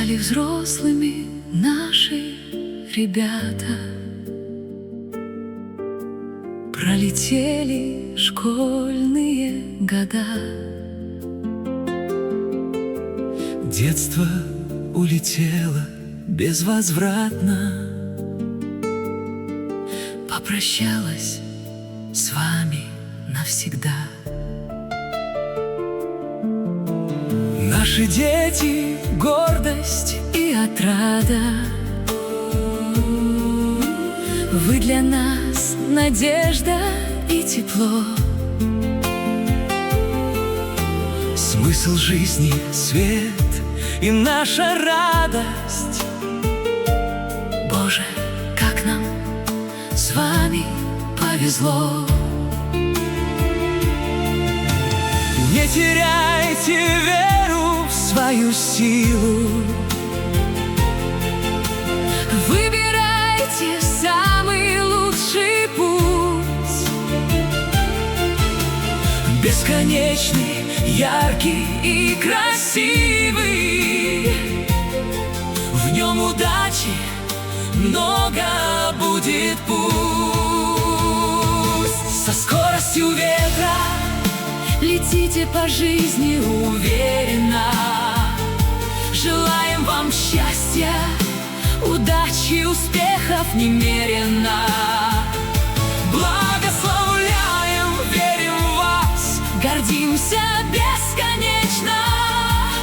Стали взрослыми наши ребята, пролетели школьные года. Детство улетело безвозвратно, Попрощалась с вами навсегда. Наши дети — гордость И отрада, вы для нас надежда и тепло. смысл жизни, свет и наша радость. Боже, как нам с вами повезло. Не теряйте веру в свою силу, Выбирайте самый лучший путь, бесконечный, яркий и красивый. В нем удачи много будет пусть. Со скоростью ветра летите по жизни уверенно. Желаем вам счастья, удачи, успехов немерено. благословляем, верим в вас, Гордимся бесконечно,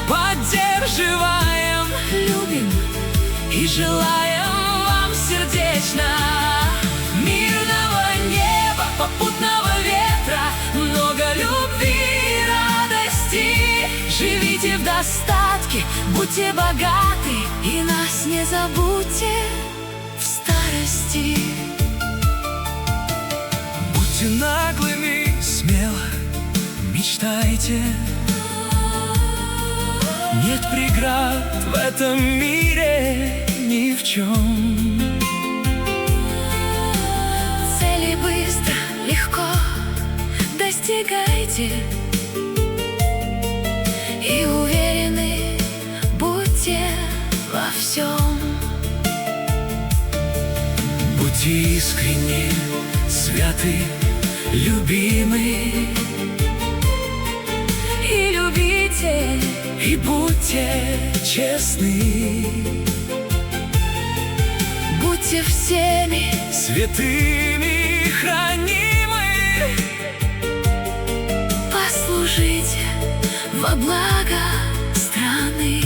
поддерживаем любим и желаем вам сердечно. мирного неба, попутного ветра, много любви и радости. Живите в достатке, будьте богаты, и нас не забудьте в старости. Будьте наглыми, смело мечтайте. Нет преград в этом мире ни в чем. Цели быстро, легко достигайте, и уверены будьте во всем. Будьте искренни, святы, любимы, И любите, и будьте честны. будьте всеми Святыми хранимы, послужите во благо страны.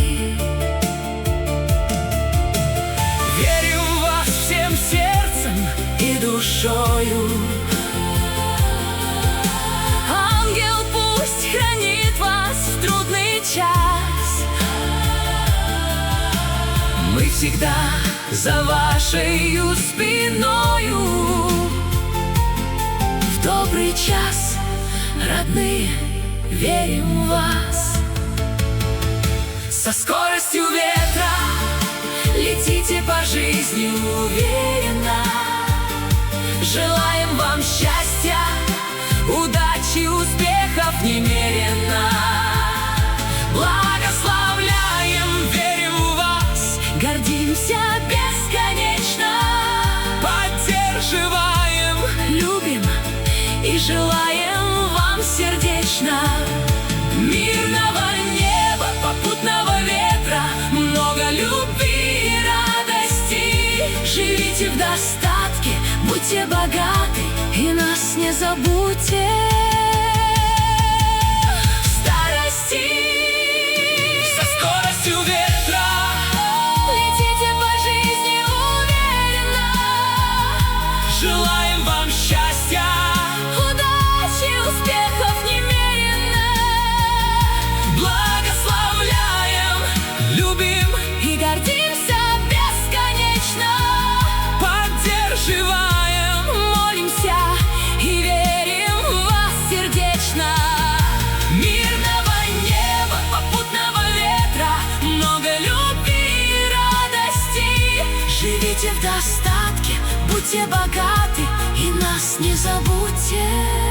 верим в вас всем сердцем и душою. Ангел пусть хранит вас в трудный час. Мы всегда за вашей спиною. В добрый час, родные, верим в вас. Со скоростью ветра Летите по жизни уверенно. Желаем вам счастья, удачи, успехов немерено. благословляем, верим в вас, Гордимся бесконечно, поддерживаем любим и желаем вам сердечно. мирного неба, попутного ветра, много любви и радости. Живите в достатке, будьте богаты, и нас не забудьте в старости. Со скоростью ветра Летите по жизни уверенно. желаем вам счастья, Удачи, успехов немерено. благословляем, любим, И гордимся бесконечно. поддерживаем Молимся и верим в вас сердечно. мирного неба, попутного ветра, много любви и радости. Живите в достатке, будьте богаты, и нас не забудьте.